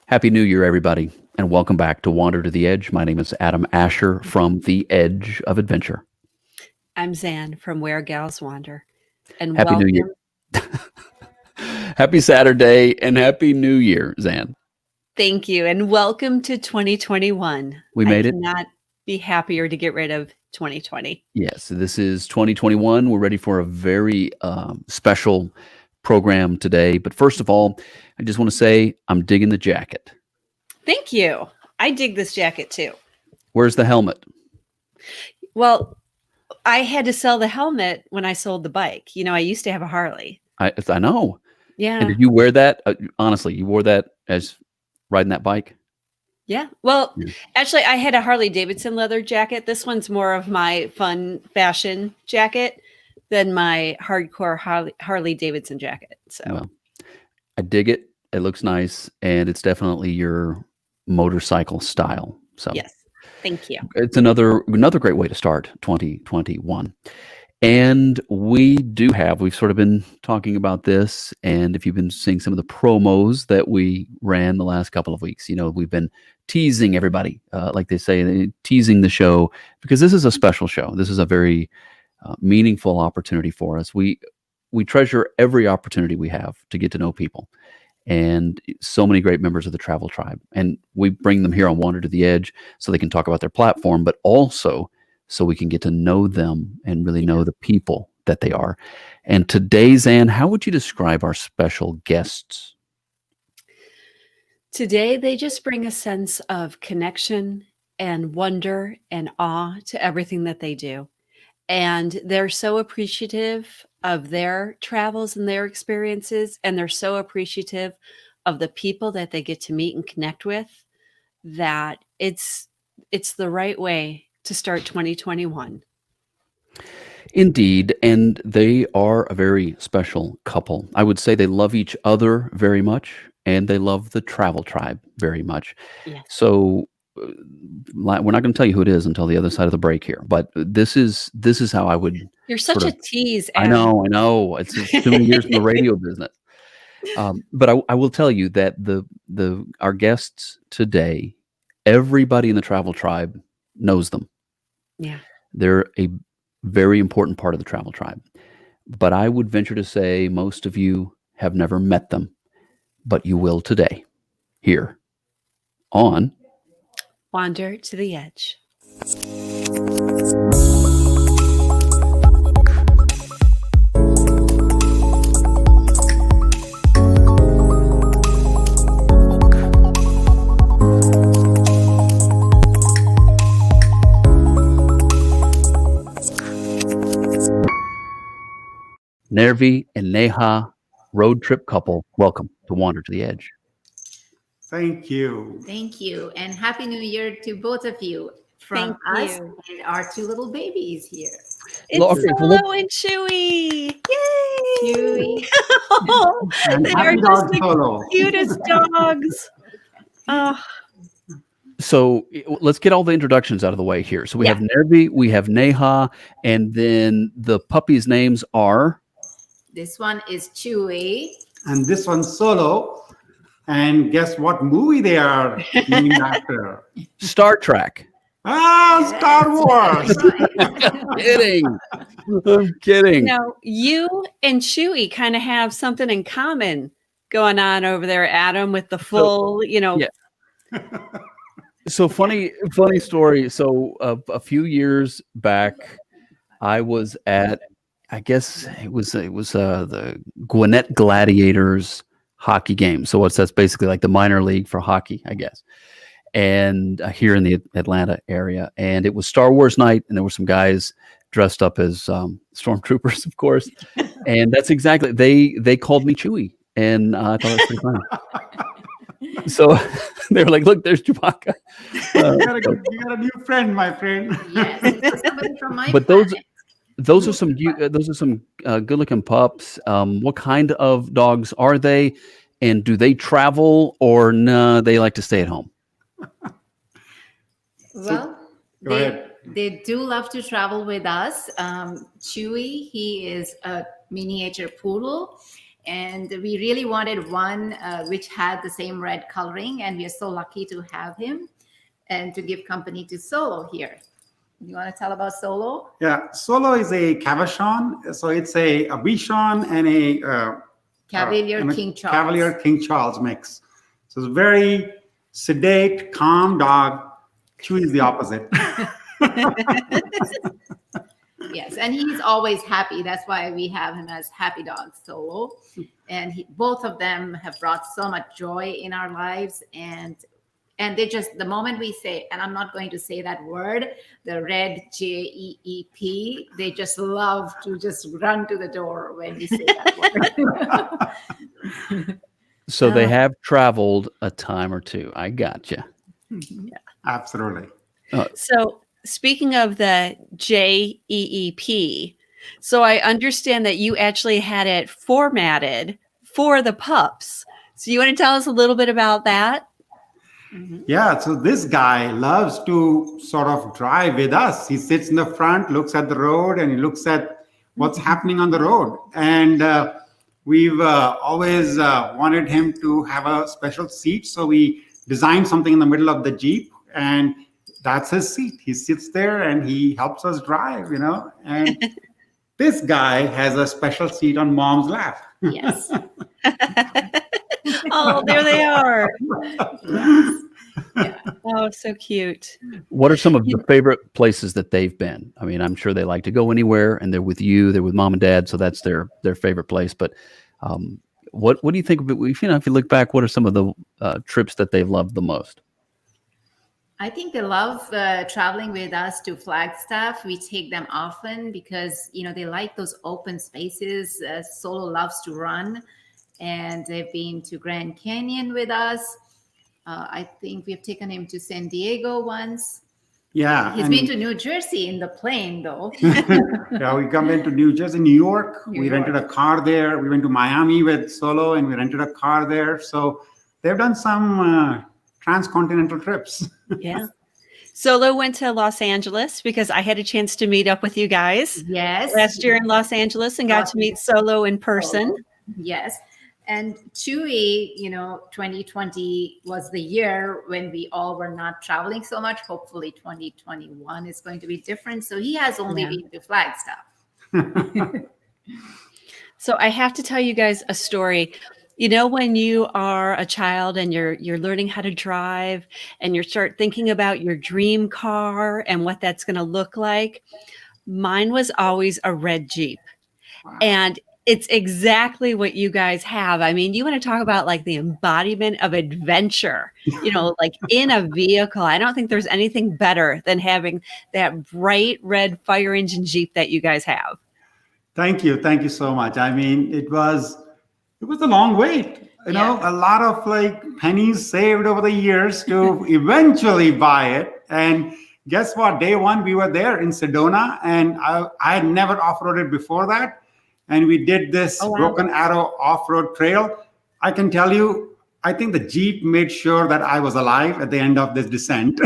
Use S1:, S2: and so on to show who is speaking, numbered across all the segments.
S1: Happy New Year, everybody, and welcome back to Wander to the Edge. My name is Adam Asher from The Edge of Adventure.
S2: I'm Zan from Where Gals Wander. And
S1: Happy New Year.
S2: welcome.
S1: Happy Saturday and Happy New Year, Zan.
S2: Thank you. And welcome to 2021.
S1: We made
S2: I
S1: it.
S2: cannot be happier to get rid of 2020.
S1: Yes, this is 2021. We're ready for a very special program today. But first of all, I just want to say I'm digging the jacket.
S2: Thank you. I dig this jacket too.
S1: Where's the helmet?
S2: Well, I had to sell the helmet when I sold the bike. You know, I used to have a Harley.
S1: I know.
S2: Yeah.
S1: And did you wear that? Honestly, you wore that as riding that bike?
S2: Yeah. Well,
S1: Yeah.
S2: actually, I had a Harley Davidson leather jacket. This one's more of my fun fashion jacket than my hardcore Harley Davidson jacket. So,
S1: Well, I dig it. It looks nice, and it's definitely your motorcycle style. So
S2: yes. Thank you.
S1: it's another great way to start 2021. And we've sort of been talking about this. And if you've been seeing some of the promos that we ran the last couple of weeks, we've been teasing everybody, like they say, teasing the show, because this is a special show. This is a very meaningful opportunity for us. We treasure every opportunity we have to get to know people. And so many great members of the travel tribe. And we bring them here on Wander to the Edge so they can talk about their platform, but also so we can get to know them and really know the people that they are. And today, Zan, how would you describe our special guests?
S2: Today, they just bring a sense of connection and wonder and awe to everything that they do. And they're so appreciative of their travels and their experiences. And they're so appreciative of the people that they get to meet and connect with, that it's the right way to start 2021.
S1: Indeed, and they are a very special couple. I would say they love each other very much, and they love the travel tribe very much.
S2: Yes.
S1: So we're not going to tell you who it is until the other side of the break here, but this is how I would.
S2: You're such
S1: sort
S2: a tease,
S1: I
S2: Adam.
S1: know. It's too many years in the radio business. But I will tell you that our guests today, everybody in the travel tribe knows them.
S2: Yeah.
S1: They're a very important part of the travel tribe. But I would venture to say most of you have never met them, but you will today, here on
S2: Wander to the Edge.
S1: Nirvi and Neha, road trip couple. Welcome to Wander to the Edge.
S3: Thank you.
S4: Thank you. And Happy New Year to both of you from
S2: Thank
S4: us
S2: you.
S4: and our two little babies here.
S2: It's
S1: Well, okay, well,
S2: Solo and Chewy. Yay!
S4: Chewy.
S2: Oh,
S3: And
S2: they
S3: happy
S2: are
S3: dog
S2: just the
S3: solo.
S2: cutest dogs. Oh,
S1: So let's get all the introductions out of the way here. So we
S4: Yeah.
S1: have Nirvi, we have Neha, and then the puppies' names are.
S4: This one is Chewy.
S3: And this one's Solo. And guess what movie they are named after?
S1: Star Trek.
S3: Star Wars.
S1: Kidding. I'm kidding.
S2: now you and Chewy kind of have something in common going on over there, Adam, with the full,
S1: yeah. So funny story. So a few years back, I was at, I guess it was the Gwinnett Gladiators hockey game. So that's basically like the minor league for hockey, I guess. And here in the Atlanta area, and it was Star Wars night, and there were some guys dressed up as stormtroopers, of course. And that's exactly they called me Chewy, and I thought it was pretty funny. So they were like, "Look, there's Chewbacca."
S3: You got a new friend, my friend.
S4: Yes, it's somebody from my
S1: But
S4: planet.
S1: those are some good-looking pups. What kind of dogs are they, and do they travel, or no? They like to stay at home.
S4: Well,
S3: Go ahead.
S4: they do love to travel with us. Chewy, he is a miniature poodle, And we really wanted one which had the same red coloring, and we are so lucky to have him and to give company to Solo here. You want to tell about Solo?
S3: Yeah, Solo is a Cavachon, so it's a Bichon and a
S4: Cavalier
S3: and a
S4: King Charles.
S3: Cavalier King Charles mix. So it's a very sedate, calm dog. Chewy is the opposite.
S4: Yes, and he's always happy. That's why we have him as Happy Dog Solo. And both of them have brought so much joy in our lives. And they just, the moment we say, and I'm not going to say that word, the red JEEP, they just love to just run to the door when we say that word.
S1: So they have traveled a time or two. I gotcha.
S3: Absolutely.
S2: So speaking of the JEEP, so I understand that you actually had it formatted for the pups. So you want to tell us a little bit about that?
S3: Yeah, so this guy loves to sort of drive with us. He sits in the front, looks at the road, and he looks at what's happening on the road. And we've always wanted him to have a special seat. So we designed something in the middle of the Jeep, and that's his seat. He sits there and he helps us drive, And this guy has a special seat on mom's lap.
S4: Yes.
S2: Oh, there they are. Yeah. Oh, so cute.
S1: What are some of the favorite places that they've been? I mean, I'm sure they like to go anywhere, and they're with you, they're with mom and dad, so that's their favorite place. But what do you think of it? If you look back, what are some of the trips that they've loved the most?
S4: I think they love traveling with us to Flagstaff. We take them often because, they like those open spaces. Solo loves to run, and they've been to Grand Canyon with us. I think we've taken him to San Diego once.
S3: Yeah.
S4: He's been to New Jersey in the plane, though.
S3: Yeah, we come into New Jersey, New York. We rented a car there. We went to Miami with Solo, and we rented a car there. So they've done some transcontinental trips.
S2: Yeah. Solo went to Los Angeles because I had a chance to meet up with you guys last year in Los Angeles and got to meet Solo in person.
S4: Yes. And Chewy, 2020 was the year when we all were not traveling so much. Hopefully 2021 is going to be different. So he has only been to Flagstaff.
S2: So I have to tell you guys a story. When you are a child and you're learning how to drive and you start thinking about your dream car and what that's going to look like, mine was always a red Jeep. Wow. And it's exactly what you guys have. I mean, you want to talk about like the embodiment of adventure, like in a vehicle. I don't think there's anything better than having that bright red fire engine Jeep that you guys have.
S3: Thank you. Thank you so much. I mean, it was a long wait, a lot of pennies saved over the years to eventually buy it. And guess what? Day one, we were there in Sedona, and I had never off-roaded before that. And we did this Broken Arrow off-road trail. I can tell you, I think the Jeep made sure that I was alive at the end of this descent.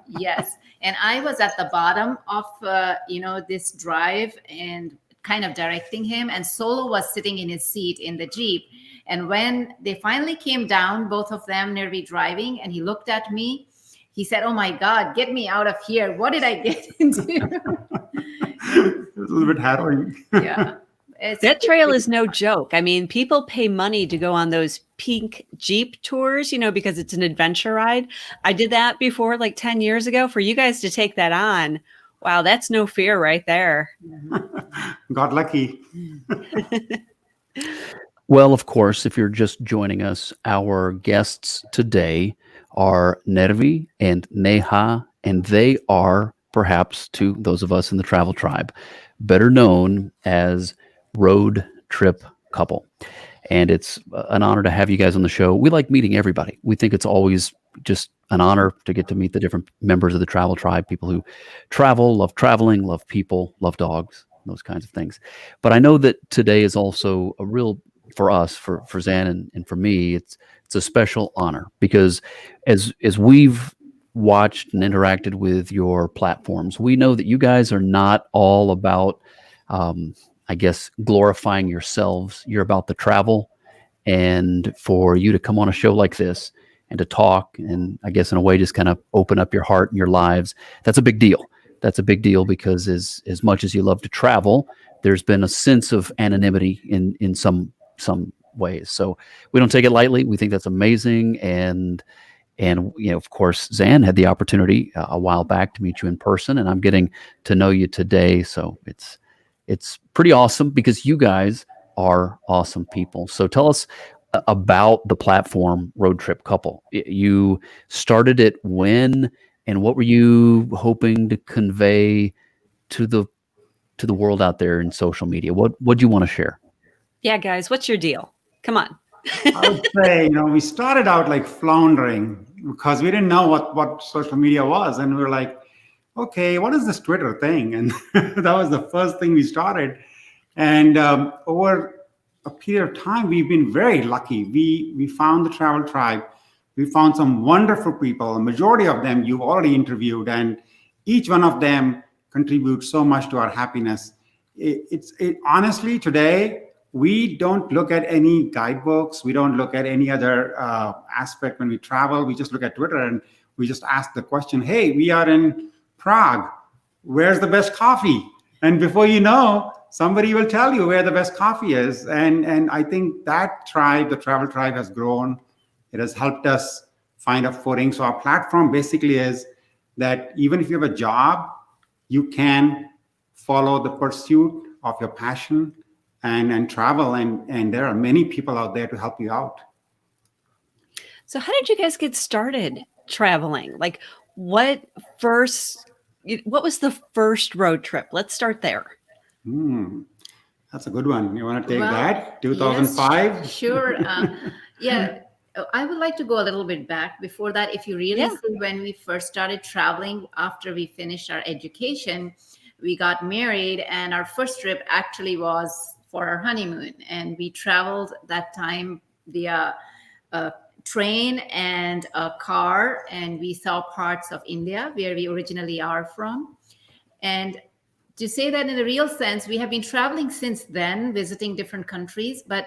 S4: Yes. And I was at the bottom of, this drive and kind of directing him. And Solo was sitting in his seat in the Jeep. And when they finally came down, both of them, Nirvi driving, and he looked at me, he said, "Oh my God, get me out of here. What did I get into?"
S3: It was a little bit harrowing.
S4: Yeah.
S2: That trail is no joke. I mean, people pay money to go on those pink Jeep tours, because it's an adventure ride. I did that before, 10 years ago. For you guys to take that on, wow, that's no fear right there.
S3: Got lucky.
S1: Well, of course, if you're just joining us, our guests today are Nirvi and Neha, and they are, perhaps to those of us in the travel tribe, better known as Road Trip Couple. And it's an honor to have you guys on the show. We like meeting everybody. We think it's always just an honor to get to meet the different members of the travel tribe, people who travel, love traveling, love people, love dogs, those kinds of things. But I know that today is also a real, for us, for Zan and for me, it's a special honor because as we've watched and interacted with your platforms, we know that you guys are not all about I guess, glorifying yourselves. You're about the travel, and for you to come on a show like this and to talk, and I guess in a way just kind of open up your heart and your lives, that's a big deal. That's a big deal because as much as you love to travel, there's been a sense of anonymity in some ways. So we don't take it lightly. We think that's amazing, and of course, Zan had the opportunity a while back to meet you in person, and I'm getting to know you today. So it's pretty awesome because you guys are awesome people. So tell us about the platform Road Trip Couple. You started it when, and what were you hoping to convey to the world out there in social media? What do you want to share?
S2: Yeah, guys, what's your deal? Come on.
S3: I would say, we started out like floundering because we didn't know what social media was. And we were like, okay, what is this Twitter thing? And that was the first thing we started. And over a period of time, we've been very lucky. We found the travel tribe. We found some wonderful people. A majority of them you've already interviewed, and each one of them contributes so much to our happiness. Honestly, today, we don't look at any guidebooks. We don't look at any other aspect when we travel. We just look at Twitter and we just ask the question, hey, we are in Prague. Where's the best coffee? And before you know, somebody will tell you where the best coffee is. And I think that tribe, the travel tribe, has grown. It has helped us find a footing. So our platform basically is that even if you have a job, you can follow the pursuit of your passion and travel. And there are many people out there to help you out.
S2: So how did you guys get started traveling? Like what was the first road trip? Let's start there.
S3: That's a good one. You want to take
S4: Well,
S3: that? 2005?
S4: Yes, sure. Yeah, I would like to go a little bit back before that. If you really see, when we first started traveling after we finished our education, we got married, and our first trip actually was for our honeymoon. And we traveled that time via a train and a car, and we saw parts of India where we originally are from. And to say that in a real sense, we have been traveling since then, visiting different countries. But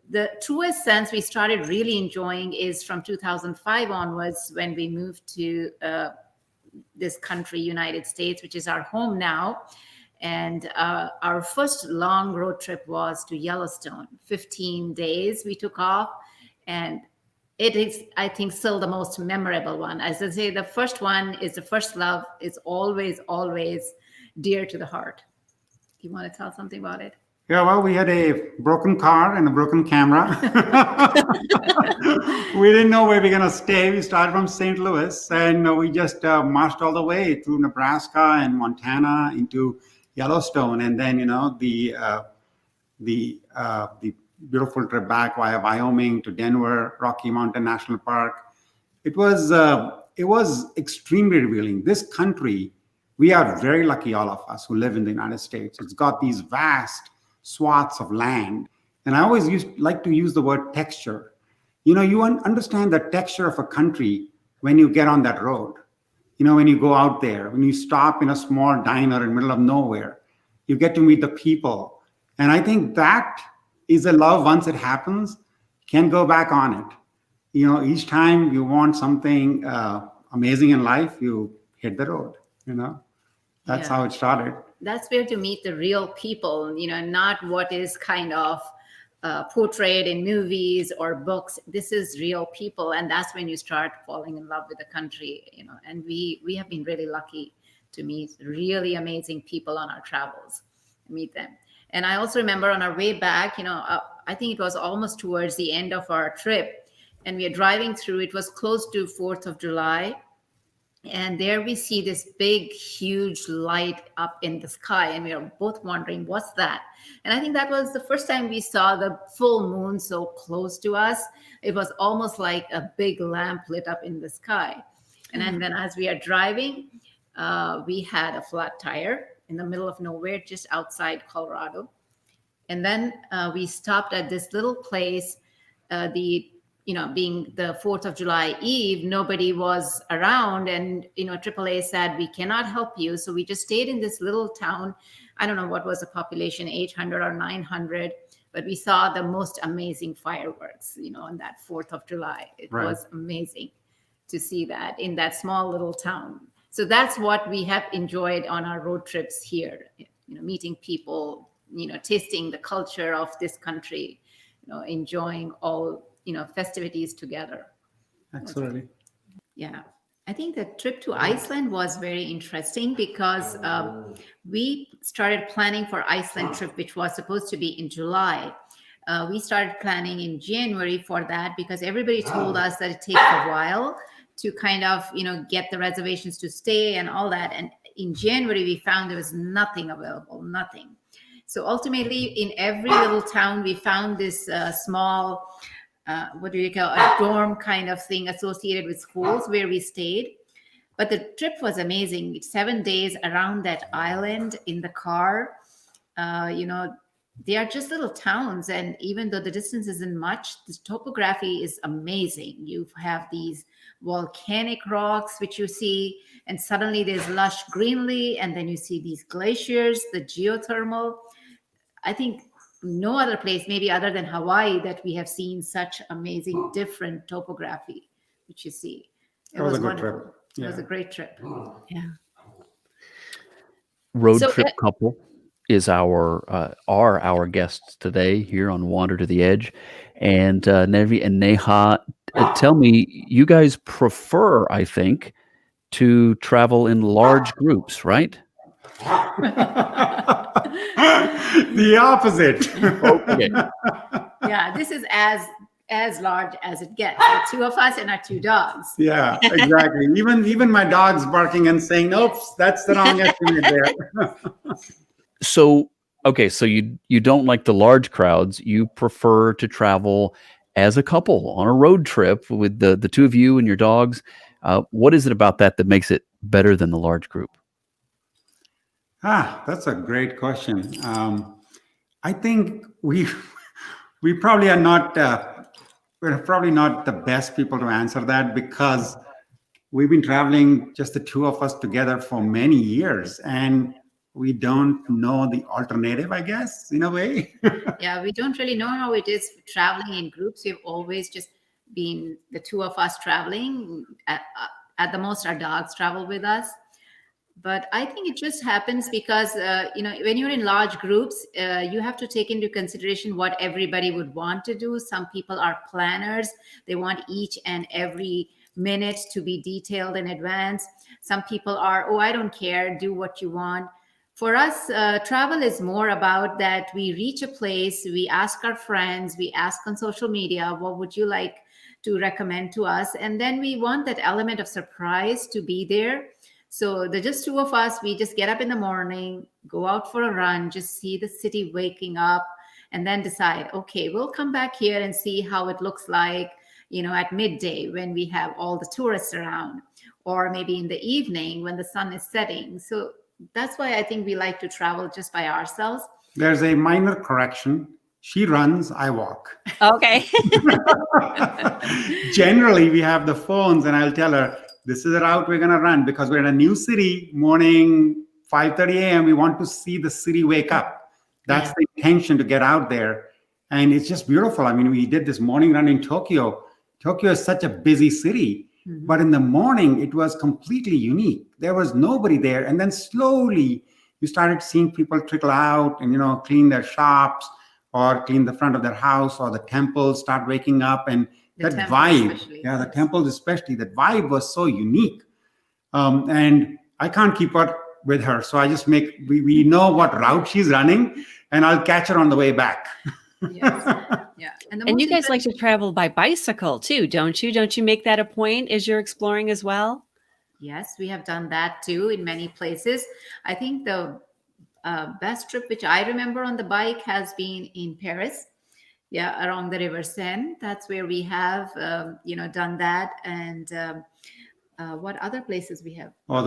S4: the truest sense we started really enjoying is from 2005 onwards, when we moved to this country, United States, which is our home now. And our first long road trip was to Yellowstone. 15 days we took off. And it is, I think, still the most memorable one. As I say, the first one is the first love. It's always, always dear to the heart. Do you want to tell something about it?
S3: Yeah, well, we had a broken car and a broken camera. We didn't know where we were going to stay. We started from St. Louis, and we just marched all the way through Nebraska and Montana into Yellowstone, and then the beautiful trip back via Wyoming to Denver, Rocky Mountain National Park. It was extremely revealing. This country, we are very lucky, all of us who live in the United States. It's got these vast swaths of land. And I always like to use the word texture. You understand the texture of a country when you get on that road. When you go out there, when you stop in a small diner in the middle of nowhere, you get to meet the people. And I think that is a love, once it happens, can't go back on it. Each time you want something amazing in life, you hit the road, That's how it started.
S4: That's where to meet the real people, not what is kind of portrayed in movies or books. This is real people. And that's when you start falling in love with the country, and we have been really lucky to meet really amazing people on our travels, meet them. And I also remember on our way back, I think it was almost towards the end of our trip, and we are driving through, it was close to 4th of July. And there we see this big, huge light up in the sky. And we are both wondering, what's that? And I think that was the first time we saw the full moon so close to us. It was almost like a big lamp lit up in the sky. And then as we are driving, we had a flat tire in the middle of nowhere, just outside Colorado. And then we stopped at this little place. The being the 4th of July Eve, nobody was around. And, AAA said, we cannot help you. So we just stayed in this little town. I don't know what was the population, 800 or 900. But we saw the most amazing fireworks, on that 4th of July. It
S3: Right.
S4: was amazing to see that in that small little town. So that's what we have enjoyed on our road trips here, meeting people, tasting the culture of this country, enjoying all, festivities together.
S3: Absolutely.
S4: Yeah. I think the trip to Iceland was very interesting because we started planning for Iceland trip, which was supposed to be in July. We started planning in January for that because everybody told us that it takes a while to kind of, get the reservations to stay and all that. And in January, we found there was nothing available, nothing. So ultimately, in every little town, we found this small, what do you call, a dorm kind of thing associated with schools where we stayed. But the trip was amazing. 7 days around that island in the car. They are just little towns. And even though the distance isn't much, the topography is amazing. You have these volcanic rocks, which you see, and suddenly there's lush greenery. And then you see these glaciers, the geothermal. I think no other place, maybe other than Hawaii, that we have seen such amazing, different topography, which you see. It
S3: That was a good
S4: wonderful.
S3: trip.
S4: It was a great trip.
S2: Yeah.
S1: Road
S2: So,
S1: Trip Couple is our guests today here on Wander to the Edge. And Nirvi and Neha, tell me, you guys prefer, I think, to travel in large groups, right?
S3: The opposite.
S1: Okay.
S4: Yeah, this is as large as it gets. The two of us and our two dogs.
S3: Yeah, exactly. Even my dog's barking and saying, "Nope, that's the wrong estimate there."
S1: So, okay, so you don't like the large crowds. You prefer to travel as a couple on a road trip with the two of you and your dogs. What is it about that that makes it better than the large group?
S3: That's a great question. I think we probably are not we're probably not the best people to answer that because we've been traveling just the two of us together for many years, and we don't know the alternative, I guess, in a way.
S4: Yeah, we don't really know how it is traveling in groups. We've always just been the two of us traveling. At the most, our dogs travel with us. But I think it just happens because, when you're in large groups, you have to take into consideration what everybody would want to do. Some people are planners. They want each and every minute to be detailed in advance. Some people are, oh, I don't care, do what you want. For us, travel is more about that we reach a place, we ask our friends, we ask on social media, what would you like to recommend to us? And then we want that element of surprise to be there. So the just two of us, we just get up in the morning, go out for a run, just see the city waking up, and then decide, okay, we'll come back here and see how it looks like, at midday when we have all the tourists around, or maybe in the evening when the sun is setting. So that's why I think we like to travel just by ourselves.
S3: There's a minor correction. She runs, I walk.
S2: Okay.
S3: Generally, we have the phones, and I'll tell her, this is the route we're going to run because we're in a new city, morning, 5:30 a.m. We want to see the city wake up. That's the intention, to get out there. And it's just beautiful. I mean, we did this morning run in Tokyo. Tokyo is such a busy city. Mm-hmm. But in the morning, it was completely unique. There was nobody there. And then slowly, you started seeing people trickle out and, clean their shops or clean the front of their house, or the temples start waking up. And that vibe, the temples especially, that vibe was so unique. And I can't keep up with her. So I just we know what route she's running, and I'll catch her on the way back.
S4: Yes. Yeah.
S2: And you guys like to travel by bicycle too, don't you? Don't you make that a point as you're exploring as well?
S4: Yes, we have done that too in many places. I think the best trip which I remember on the bike has been in Paris. Yeah, along the River Seine. That's where we have, done that. And What other places we have?
S3: Or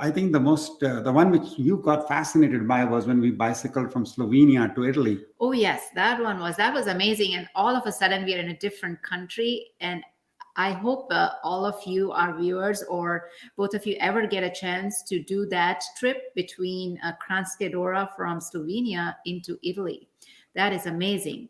S3: I think the most, the one which you got fascinated by was when we bicycled from Slovenia to Italy.
S4: Oh yes, that was amazing. And all of a sudden we are in a different country. And I hope all of you, our viewers, or both of you ever get a chance to do that trip between Kranjska Dora from Slovenia into Italy. That is amazing.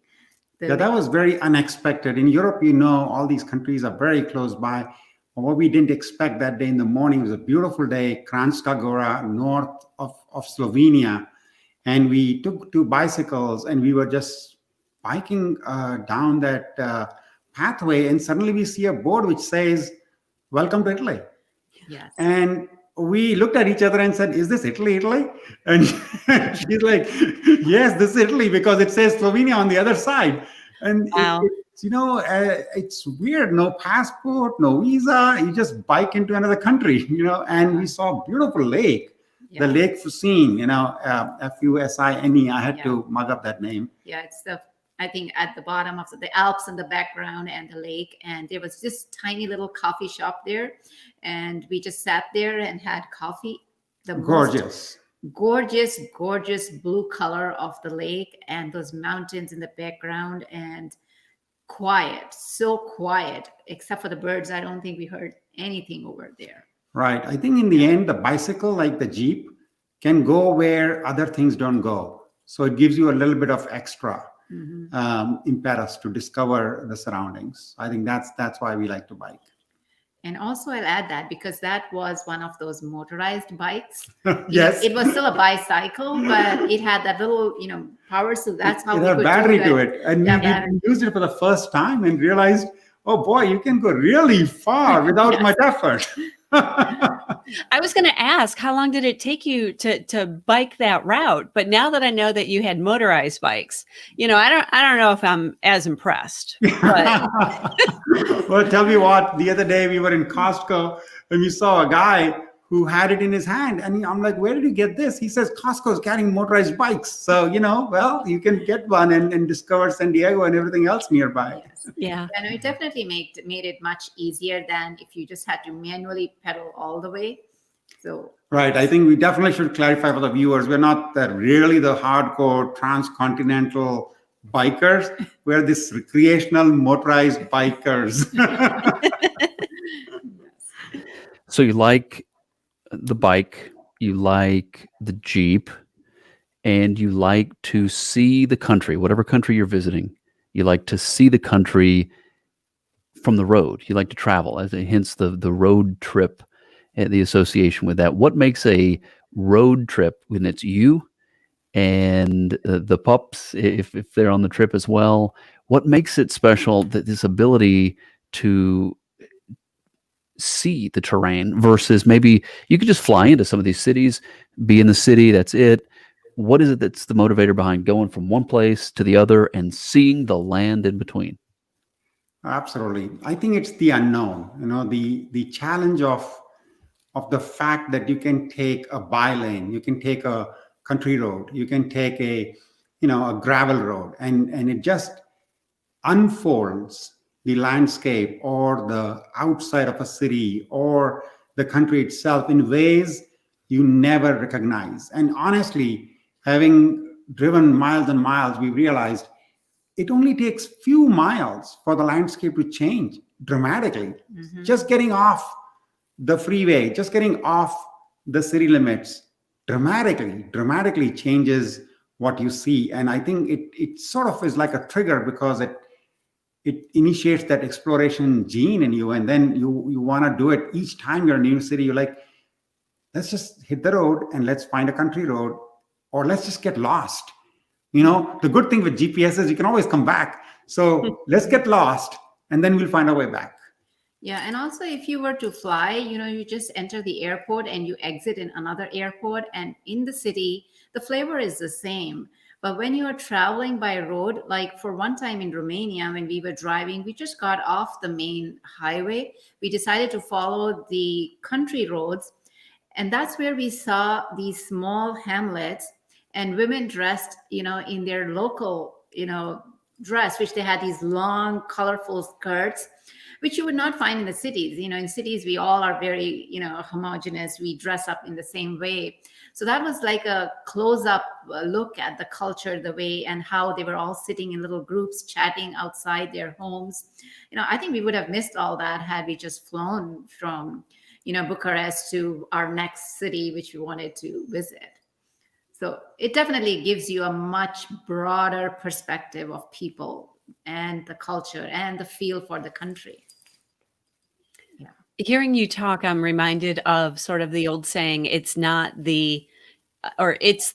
S3: Yeah, that was very unexpected. In Europe, all these countries are very close by. What we didn't expect that day in the morning was a beautiful day, Kranjska Gora, north of Slovenia. And we took 2 bicycles and we were just biking down that pathway. And suddenly we see a board which says, "Welcome to Italy."
S4: Yes.
S3: And we looked at each other and said, "Is this Italy? And she's like, "Yes, this is Italy," because it says Slovenia on the other side. And
S2: Wow.
S3: it's weird. No passport, no visa. You just bike into another country, and we saw a beautiful lake,
S4: Yeah.
S3: the Lake Fucine, Fusine. I had to mug up that name.
S4: Yeah, it's I think at the bottom of the Alps in the background and the lake. And there was this tiny little coffee shop there. And we just sat there and had coffee.
S3: Gorgeous.
S4: Gorgeous blue color of the lake and those mountains in the background, and quiet, so quiet, except for the birds. I don't think we heard anything over there.
S3: Right. I think in the end, the bicycle, like the Jeep, can go where other things don't go. So it gives you a little bit of extra impetus to discover the surroundings. I think that's why we like to bike.
S4: And also I'll add that because that was one of those motorized bikes.
S3: Yes.
S4: It was still a bicycle, but it had that little, power. So that's how
S3: it
S4: we
S3: had
S4: could
S3: battery
S4: do
S3: to
S4: that.
S3: it. And
S4: Yeah,
S3: we used it for the first time and realized, oh boy, you can go really far without much effort.
S2: I was going to ask, how long did it take you to bike that route? But now that I know that you had motorized bikes, I don't know if I'm as impressed. But
S3: Well, tell me what, the other day we were in Costco and we saw a guy who had it in his hand. And I'm like, where did you get this? He says, Costco's carrying motorized bikes. So, you can get one and discover San Diego and everything else nearby.
S4: Yes.
S2: yeah.
S4: And it definitely made it much easier than if you just had to manually pedal all the way. So
S3: Right. I think we definitely should clarify for the viewers. We're not really the hardcore transcontinental bikers. We're this recreational motorized bikers.
S1: So you like the bike, you like the Jeep, and you like to see the country, whatever country you're visiting. You like to see the country from the road. You like to travel, hence the road trip and the association with that. What makes a road trip when it's you and the pups, if they're on the trip as well? What makes it special, this ability to see the terrain versus maybe you could just fly into some of these cities, be in the city, that's it. What is it that's the motivator behind going from one place to the other and seeing the land in between?
S3: Absolutely. I think it's the unknown, the challenge of the fact that you can take a bylane, you can take a country road, you can take a gravel road, and it just unfolds the landscape or the outside of a city or the country itself in ways you never recognize. And honestly, having driven miles and miles, we realized it only takes few miles for the landscape to change dramatically. Just getting off the freeway, just getting off the city limits dramatically changes what you see. And I think it sort of is like a trigger because it initiates that exploration gene in you, and then you want to do it each time you're in a new city. You're like, let's just hit the road and let's find a country road, or let's just get lost. The good thing with GPS is you can always come back. So let's get lost and then we'll find our way back.
S4: yeah, and also if you were to fly, you just enter the airport and you exit in another airport, and in the city the flavor is the same. But when you are traveling by road, like for one time in Romania, when we were driving, we just got off the main highway. We decided to follow the country roads. And that's where we saw these small hamlets and women dressed, in their local, dress, which they had these long, colorful skirts, which you would not find in the cities. In cities, we all are very, homogenous. We dress up in the same way. So that was like a close-up look at the culture, the way and how they were all sitting in little groups, chatting outside their homes. I think we would have missed all that had we just flown from, Bucharest to our next city, which we wanted to visit. So it definitely gives you a much broader perspective of people and the culture and the feel for the country. Yeah.
S2: Hearing you talk, I'm reminded of sort of the old saying, it's the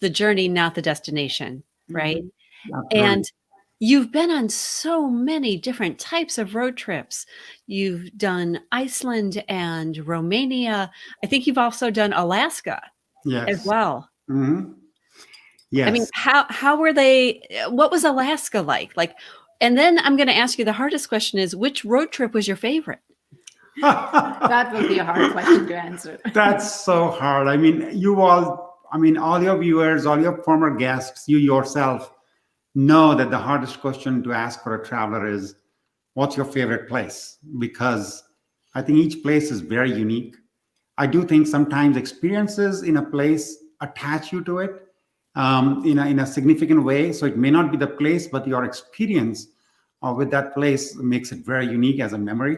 S2: journey, not the destination, right?
S3: Absolutely.
S2: And you've been on so many different types of road trips. You've done Iceland and Romania. I think you've also done Alaska as well.
S3: Mm-hmm. Yes.
S2: I mean, how were they? What was Alaska like? And then I'm going to ask you the hardest question is, which road trip was your favorite?
S4: That will be a hard question to answer.
S3: That's so hard. I mean, all your viewers, all your former guests, you yourself know that the hardest question to ask for a traveler is, what's your favorite place? Because I think each place is very unique. I do think sometimes experiences in a place attach you to it in a significant way. So it may not be the place, but your experience with that place makes it very unique as a memory.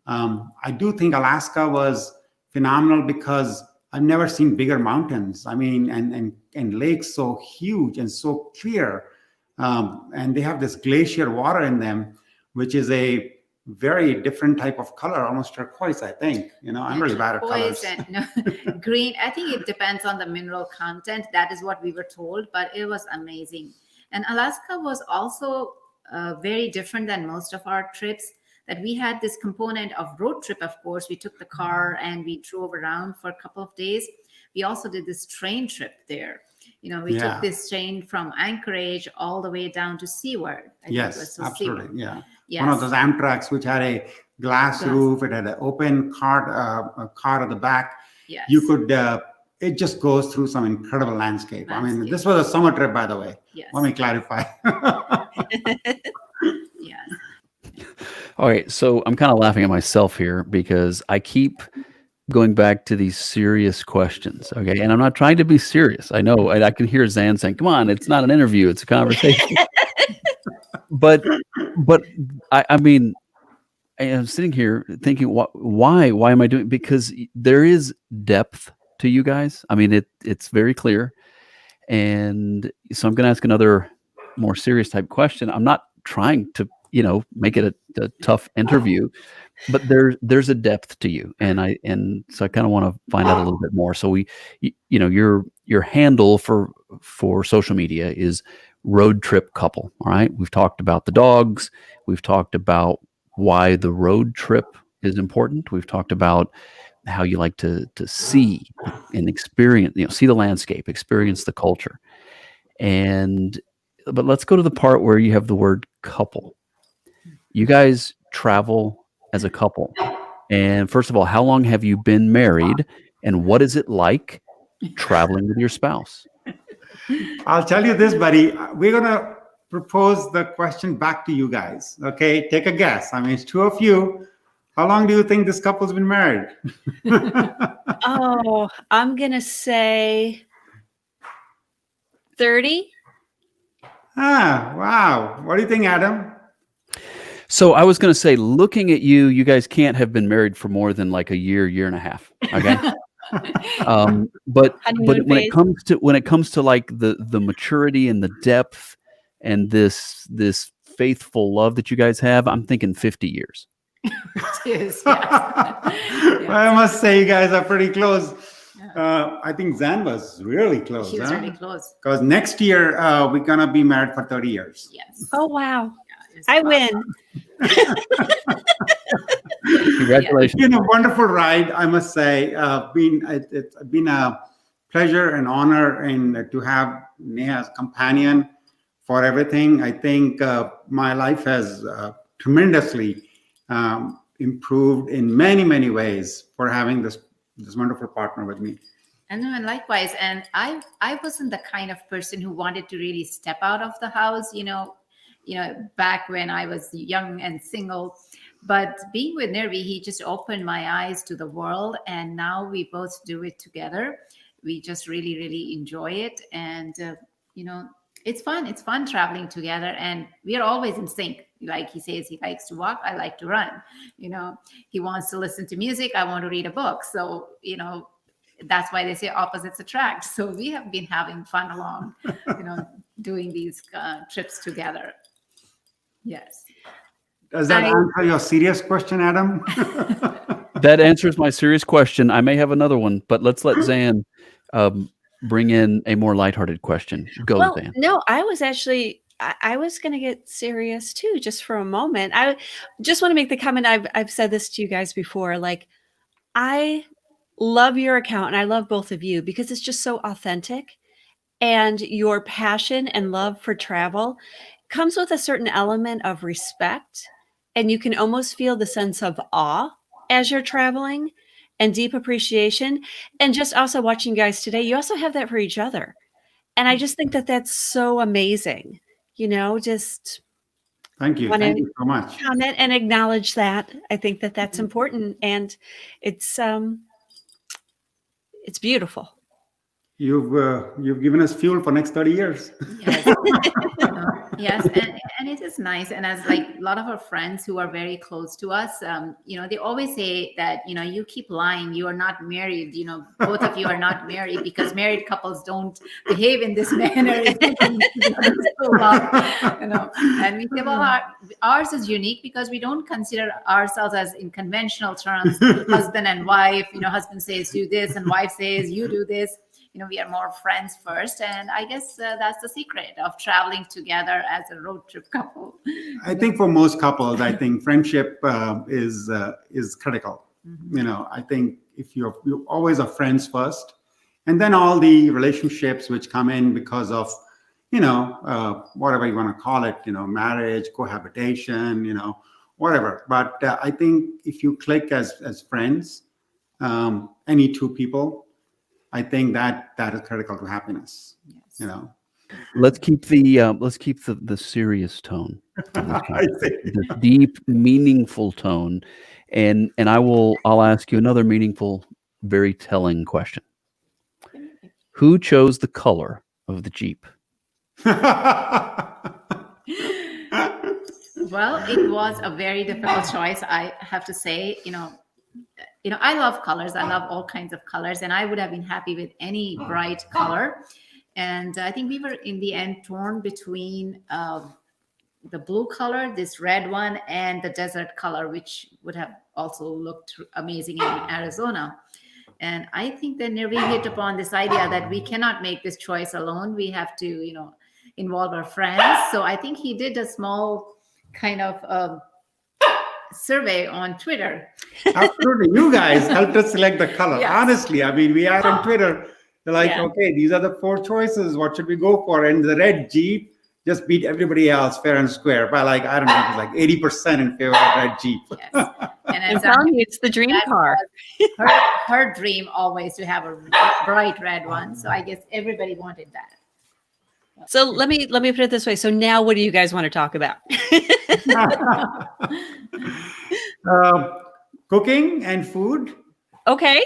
S3: I do think Alaska was phenomenal because I've never seen bigger mountains. I mean, and lakes so huge and so clear. And they have this glacier water in them, which is a very different type of color, almost turquoise, I think. I'm really bad at colors.
S4: And green. I think it depends on the mineral content. That is what we were told, but it was amazing. And Alaska was also very different than most of our trips, that we had this component of road trip. Of course, we took the car and we drove around for a couple of days. We also did this train trip there. We took this train from Anchorage all the way down to Seward.
S3: Yes, absolutely.
S4: Seward.
S3: Yeah.
S4: Yes.
S3: One of those Amtraks, which had a glass roof. It had an open cart at the back.
S4: Yes.
S3: You could, it just goes through some incredible landscape. I mean, this was a summer trip, by the way.
S4: Yes.
S3: Let me clarify.
S4: Yes.
S1: All right, so I'm kind of laughing at myself here because I keep going back to these serious questions, okay? And I'm not trying to be serious. I know, and I can hear Zan saying, "Come on, it's not an interview; it's a conversation." but I mean, I am sitting here thinking, why am I doing? Because there is depth to you guys. I mean, it's very clear, and so I'm going to ask another more serious type question. I'm not trying to make it a tough interview, but there's a depth to you, and so I kind of want to find out a little bit more. So your handle for social media is RoadTripCouple. All right, we've talked about the dogs, we've talked about why the road trip is important, we've talked about how you like to see and experience, see the landscape, experience the culture, but let's go to the part where you have the word couple. You guys travel as a couple. And first of all, how long have you been married? And what is it like traveling with your spouse?
S3: I'll tell you this, buddy. We're going to propose the question back to you guys. Okay, take a guess. I mean, it's two of you. How long do you think this couple's been married?
S2: Oh, I'm going to say 30.
S3: Wow. What do you think, Adam?
S1: So I was going to say, looking at you guys can't have been married for more than like a year and a half. Okay. But when it comes to like the maturity and the depth and this faithful love that you guys have, I'm thinking 50 years.
S4: Yes.
S3: I must say you guys are pretty close. Yeah. I think Zan was really close.
S4: She was really close.
S3: Because next year we're going to be married for 30 years.
S4: Yes.
S2: Oh, wow. I win.
S1: Congratulations.
S3: It's been a wonderful ride, I must say. It's been a pleasure and honor and to have Neha as a companion for everything. I think my life has tremendously improved in many, many ways for having this wonderful partner with me.
S4: And likewise. And I wasn't the kind of person who wanted to really step out of the house, back when I was young and single. But being with Nirvi, he just opened my eyes to the world. And now we both do it together. We just really, really enjoy it. And, it's fun. It's fun traveling together. And we are always in sync. Like he says, he likes to walk. I like to run. He wants to listen to music. I want to read a book. So, that's why they say opposites attract. So we have been having fun along, doing these trips together. Yes.
S3: Does that answer your serious question, Adam?
S1: That answers my serious question. I may have another one, but let's let Zan bring in a more lighthearted question. Go,
S2: Well,
S1: Zan.
S2: no, I was actually I was going to get serious too, just for a moment. I just want to make the comment. I've said this to you guys before. Like, I love your account and I love both of you because it's just so authentic, and your passion and love for travel comes with a certain element of respect, and you can almost feel the sense of awe as you're traveling and deep appreciation. And just also watching you guys today, you also have that for each other. And I just think that that's so amazing. Just
S3: Thank you.
S2: want
S3: Thank
S2: to
S3: you so much.
S2: comment and acknowledge that. I think that that's important, and it's beautiful.
S3: You've given us fuel for next 30 years.
S4: Yes. Yes, and it is nice. And as like a lot of our friends who are very close to us, they always say that, you keep lying. You are not married. Both of you are not married because married couples don't behave in this manner. And we say, well, ours is unique because we don't consider ourselves as in conventional terms, husband and wife. Husband says do this and wife says you do this. We are more friends first. And I guess that's the secret of traveling together as a road trip couple.
S3: I think for most couples, I think friendship is critical.
S4: Mm-hmm.
S3: I think if you're always are friends first, and then all the relationships which come in because of, whatever you want to call it, marriage, cohabitation, whatever. But I think if you click as friends, any two people, I think that is critical to happiness.
S4: Yes.
S1: Let's keep the serious tone.
S3: I see.
S1: The deep, meaningful tone. And I'll ask you another meaningful, very telling question. Who chose the color of the Jeep?
S4: Well, it was a very difficult choice, I have to say. I love colors. I love all kinds of colors, and I would have been happy with any bright color. And I think we were in the end torn between the blue color, this red one, and the desert color, which would have also looked amazing in Arizona. And I think that Nirvi hit upon this idea that we cannot make this choice alone. We have to, involve our friends. So I think he did a small kind of survey on Twitter.
S3: Absolutely. You guys helped us select the color.
S4: Yes.
S3: Honestly, we are on Twitter. They're like,
S2: Yeah.
S3: okay, these are the 4 choices. What should we go for? And the red Jeep just beat everybody else fair and square by like, I don't know, it was like 80% in favor of red Jeep.
S4: Yes. And
S2: I'm
S4: as
S2: telling you, it's the dream
S4: that
S2: car.
S4: was her dream always to have a bright red one. So I guess everybody wanted that.
S2: So let me put it this way. So now, what do you guys want to talk about?
S3: Cooking and food.
S2: Okay.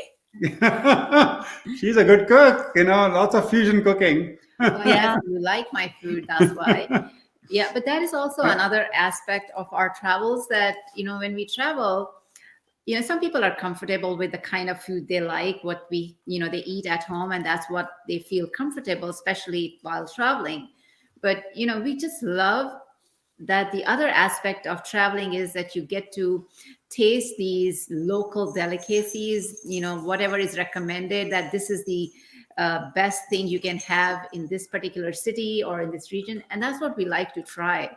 S3: She's a good cook, lots of fusion cooking.
S4: Well, yes, you like my food, that's why. Yeah, but that is also another aspect of our travels that, when we travel, some people are comfortable with the kind of food they like, what they eat at home, and that's what they feel comfortable, especially while traveling. But, we just love that the other aspect of traveling is that you get to taste these local delicacies, whatever is recommended, that this is the best thing you can have in this particular city or in this region. And that's what we like to try.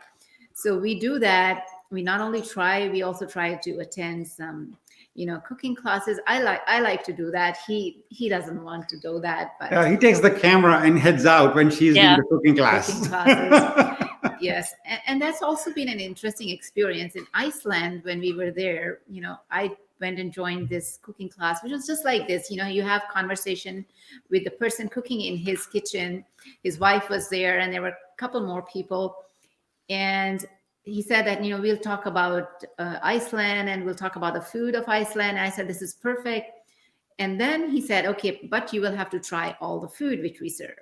S4: So we do that. We not only try, we also try to attend some, cooking classes. I like to do that. He doesn't want to do that, but
S3: he takes the camera and heads out when she's doing the cooking class.
S4: cooking classes. Yes. And that's also been an interesting experience in Iceland. When we were there, I went and joined this cooking class, which was just like this. You have conversation with the person cooking in his kitchen. His wife was there, and there were a couple more people. And he said that, we'll talk about Iceland and we'll talk about the food of Iceland. I said, this is perfect. And then he said, okay, but you will have to try all the food which we serve,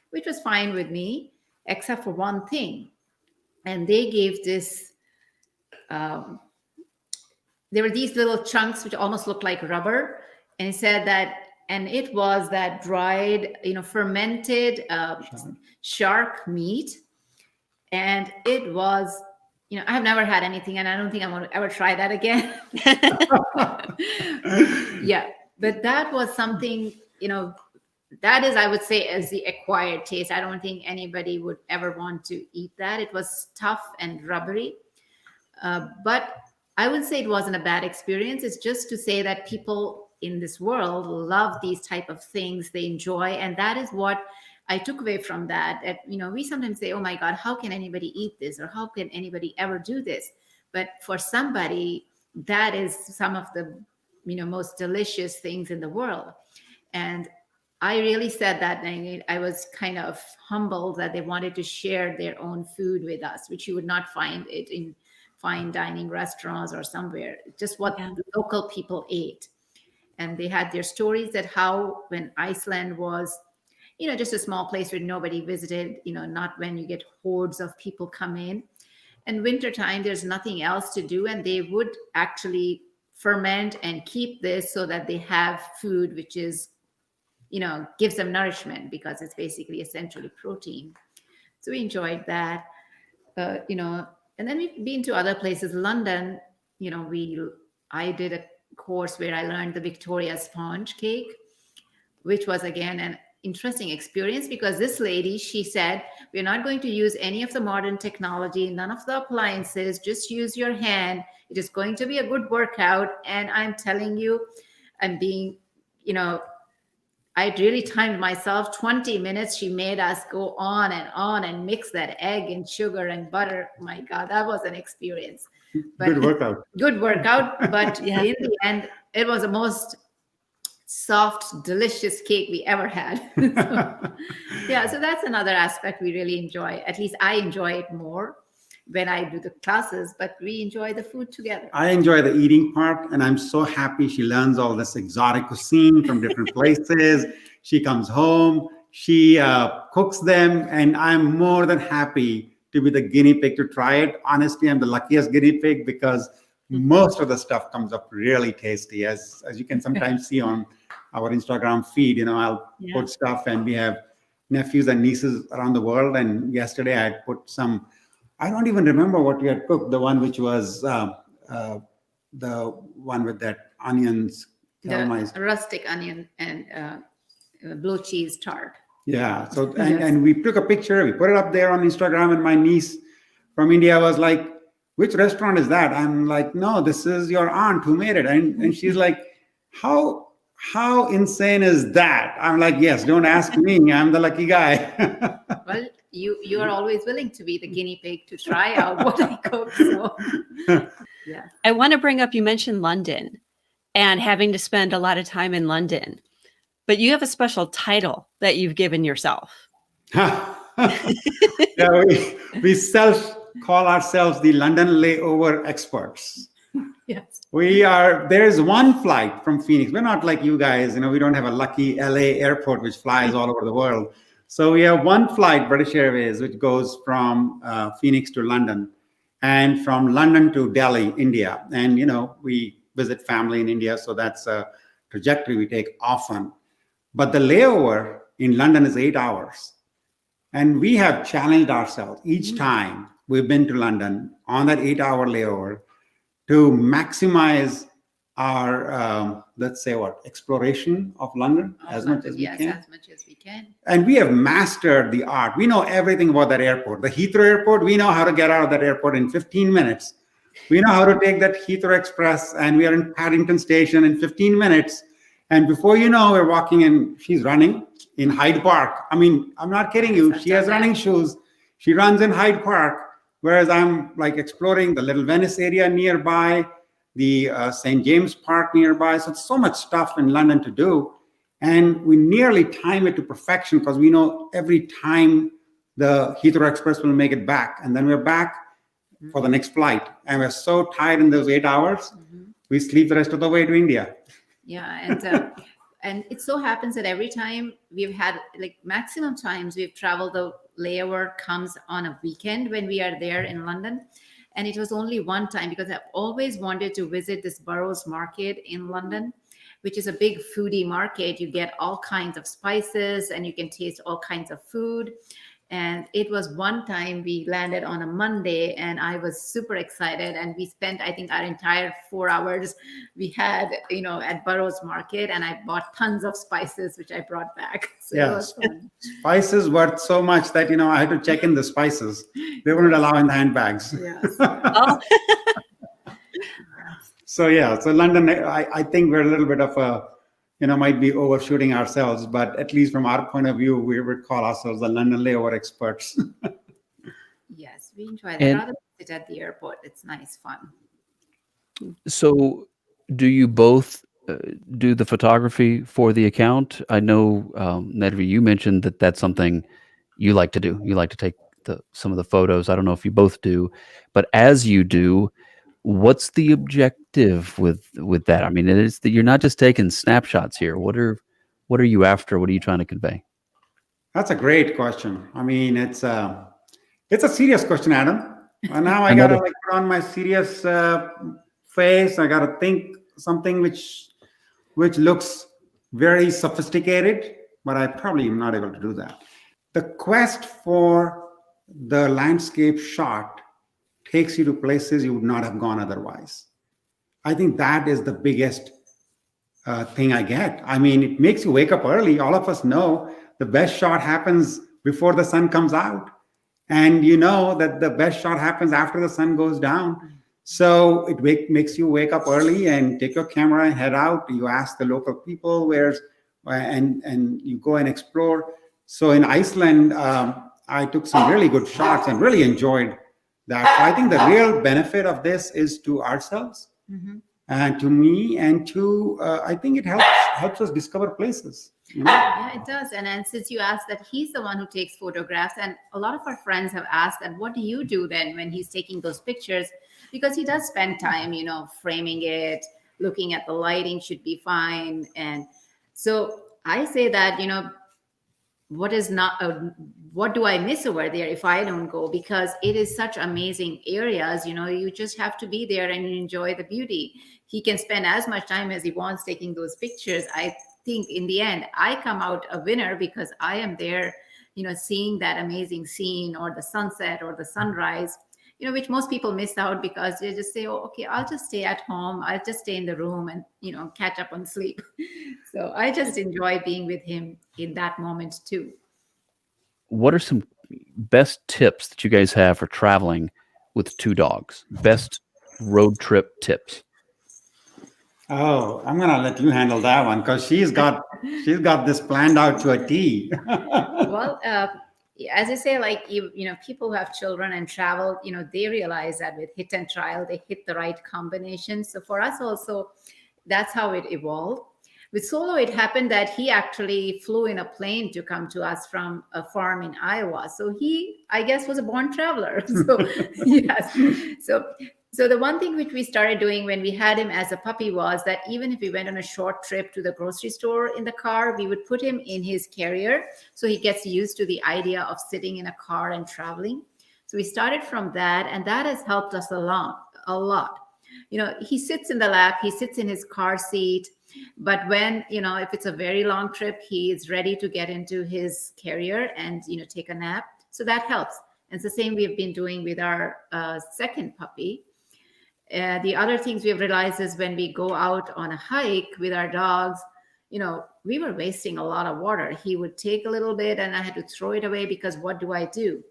S4: which was fine with me, except for one thing. And they gave this, there were these little chunks which almost looked like rubber. And he said that, and it was that dried, fermented shark meat. And it was, I have never had anything, and I don't think I'm going to ever try that again. Yeah. But that was something, that is, I would say, as the acquired taste. I don't think anybody would ever want to eat that. It was tough and rubbery. But I would say it wasn't a bad experience. It's just to say that people in this world love these type of things. They enjoy. And that is what I took away from that. We sometimes say, oh my God, how can anybody eat this? Or how can anybody ever do this? But for somebody, that is some of the most delicious things in the world. And I really said that, and I was kind of humbled that they wanted to share their own food with us, which you would not find it in fine dining restaurants or somewhere, just what the local people ate. And they had their stories that how when Iceland was, just a small place where nobody visited, not when you get hordes of people come in. And wintertime, there's nothing else to do. And they would actually ferment and keep this so that they have food, which is, gives them nourishment because it's basically essentially protein. So we enjoyed that, and then we've been to other places. London, I did a course where I learned the Victoria sponge cake, which was again an interesting experience because this lady, she said, we're not going to use any of the modern technology, none of the appliances, just use your hand. It is going to be a good workout. And I'm telling you, I'm being, I really timed myself 20 minutes. She made us go on and mix that egg and sugar and butter. My God, that was an experience. But good workout. But in the end, it was the most soft, delicious cake we ever had. So that's another aspect we really enjoy. At least I enjoy it more when I do the classes, but we enjoy the food together.
S3: I enjoy the eating part, and I'm so happy she learns all this exotic cuisine from different places. She comes home, she cooks them, and I'm more than happy to be the guinea pig to try it. Honestly, I'm the luckiest guinea pig because most of the stuff comes up really tasty, as you can sometimes see on our Instagram feed. I'll put stuff, and we have nephews and nieces around the world. And yesterday I put some, I don't even remember what we had cooked, the one which was the one with that onions,
S4: the rustic onion and blue cheese tart.
S3: Yeah. So, and we took a picture, we put it up there on Instagram, and my niece from India was like, which restaurant is that? I'm like, no, this is your aunt who made it. And she's like, how insane is that? I'm like, yes, don't ask me. I'm the lucky guy.
S4: Well, you are always willing to be the guinea pig to try out what I cook. So, yeah.
S2: I want to bring up, you mentioned London and having to spend a lot of time in London, but you have a special title that you've given yourself.
S3: Yeah, we call ourselves the London layover experts.
S4: Yes.
S3: There's one flight from Phoenix. We're not like you guys, we don't have a lucky LA airport which flies all over the world. So we have one flight, British Airways, which goes from Phoenix to London and from London to Delhi, India. And, we visit family in India. So that's a trajectory we take often. But the layover in London is 8 hours. And we have challenged ourselves each time we've been to London on that 8-hour layover to maximize our, let's say, exploration of London as much as we can.
S4: Yes, as much as we can.
S3: And we have mastered the art. We know everything about that airport. The Heathrow Airport, we know how to get out of that airport in 15 minutes. We know how to take that Heathrow Express, and we are in Paddington Station in 15 minutes. And before you know, we're walking in, she's running in Hyde Park. I mean, I'm not kidding you. She has running shoes. She runs in Hyde Park, whereas I'm like exploring the Little Venice area nearby, the St. James Park nearby. So it's so much stuff in London to do. And we nearly time it to perfection because we know every time the Heathrow Express will make it back. And then we're back for the next flight. And we're so tired in those 8 hours, we sleep the rest of the way to India.
S4: Yeah, and it so happens that every time we've had, like, maximum times we've traveled, the layover comes on a weekend when we are there in London. And it was only one time, because I've always wanted to visit this Burroughs Market in London, which is a big foodie market. You get all kinds of spices and you can taste all kinds of food. And it was one time we landed on a Monday and I was super excited. And we spent, I think, our entire 4 hours we had, at Burroughs Market. And I bought tons of spices, which I brought back. So it was fun.
S3: Spices worth so much that, I had to check in the spices. They wouldn't allow in the handbags.
S4: Yes.
S2: Oh.
S3: So London, I think we're a little bit of a, might be overshooting ourselves, but at least from our point of view, we would call ourselves the London layover experts.
S4: Yes, we enjoy that. Rather than sit at the airport, it's nice, fun.
S1: So, do you both do the photography for the account? I know, Nirvi, you mentioned that that's something you like to do. You like to take some of the photos. I don't know if you both do, but as you do, what's the objective with that? I mean, it is that you're not just taking snapshots here. What are you after? What are you trying to convey?
S3: That's a great question. I mean, it's a serious question, Adam. And now I gotta put on my serious face. I gotta think something which looks very sophisticated, but I probably am not able to do that. The quest for the landscape shot takes you to places you would not have gone otherwise. I think that is the biggest thing I get. I mean, it makes you wake up early. All of us know the best shot happens before the sun comes out. And you know that the best shot happens after the sun goes down. So it makes you wake up early and take your camera and head out. You ask the local people and you go and explore. So in Iceland, I took some really good shots and really enjoyed that. So I think the real benefit of this is to ourselves and to me, and to I think it helps us discover places.
S4: Yeah, it does. And since you asked that, he's the one who takes photographs, and a lot of our friends have asked that, what do you do then when he's taking those pictures? Because he does spend time, framing it, looking at the lighting should be fine. And so I say that, what do I miss over there if I don't go? Because it is such amazing areas. You just have to be there and enjoy the beauty. He can spend as much time as he wants taking those pictures. I think in the end, I come out a winner because I am there, seeing that amazing scene or the sunset or the sunrise, which most people miss out because they just say, oh, okay, I'll just stay at home. I'll just stay in the room and, catch up on sleep. So I just enjoy being with him in that moment too.
S1: What are some best tips that you guys have for traveling with two dogs? Best road trip tips?
S3: Oh, I'm gonna let you handle that one because she's got this planned out to a T.
S4: Well, as I say, like people who have children and travel, they realize that with hit and trial, they hit the right combination. So for us also, that's how it evolved. With Solo, it happened that he actually flew in a plane to come to us from a farm in Iowa. So he, I guess, was a born traveler. So yes. So the one thing which we started doing when we had him as a puppy was that even if we went on a short trip to the grocery store in the car, we would put him in his carrier so he gets used to the idea of sitting in a car and traveling. So we started from that, and that has helped us a lot. He sits in the lap, he sits in his car seat, but when, if it's a very long trip, he is ready to get into his carrier and, take a nap. So that helps. And it's the same we've been doing with our second puppy. The other things we've realized is when we go out on a hike with our dogs, we were wasting a lot of water. He would take a little bit and I had to throw it away because what do I do?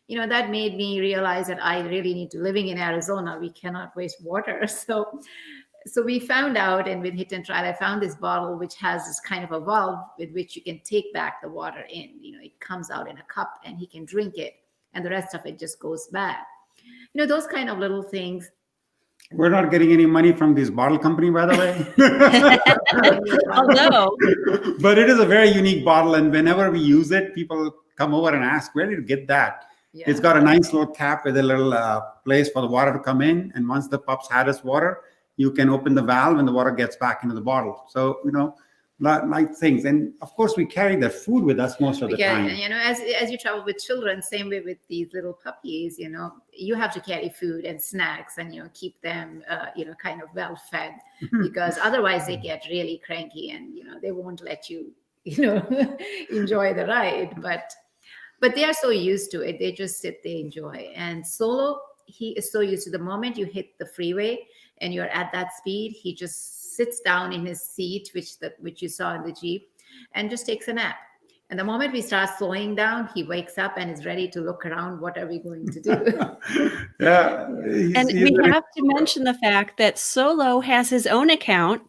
S4: That made me realize that I really need to, living in Arizona, we cannot waste water. So we found out, and with Hit and Trial, I found this bottle which has this kind of a valve with which you can take back the water in. It comes out in a cup and he can drink it and the rest of it just goes back. Those kind of little things.
S3: We're not getting any money from this bottle company, by the way.
S2: Although,
S3: But it is a very unique bottle, and whenever we use it, people come over and ask, "Where did you get that?"
S4: Yeah.
S3: It's got a nice little cap with a little place for the water to come in, and once the pups had its water, you can open the valve and the water gets back into the bottle. So nice things. And of course, we carry the food with us most of the
S4: Yeah,
S3: time.
S4: and as you travel with children, same way with these little puppies, you have to carry food and snacks and keep them kind of well fed, because otherwise they get really cranky and they won't let you enjoy the ride. But they are so used to it, they just sit, they enjoy. And Solo, he is so used to the moment you hit the freeway and you're at that speed, he just sits down in his seat, which you saw in the Jeep, and just takes a nap. And the moment we start slowing down, he wakes up and is ready to look around. What are we going to do?
S3: Yeah.
S2: and we have to mention the fact that Solo has his own account,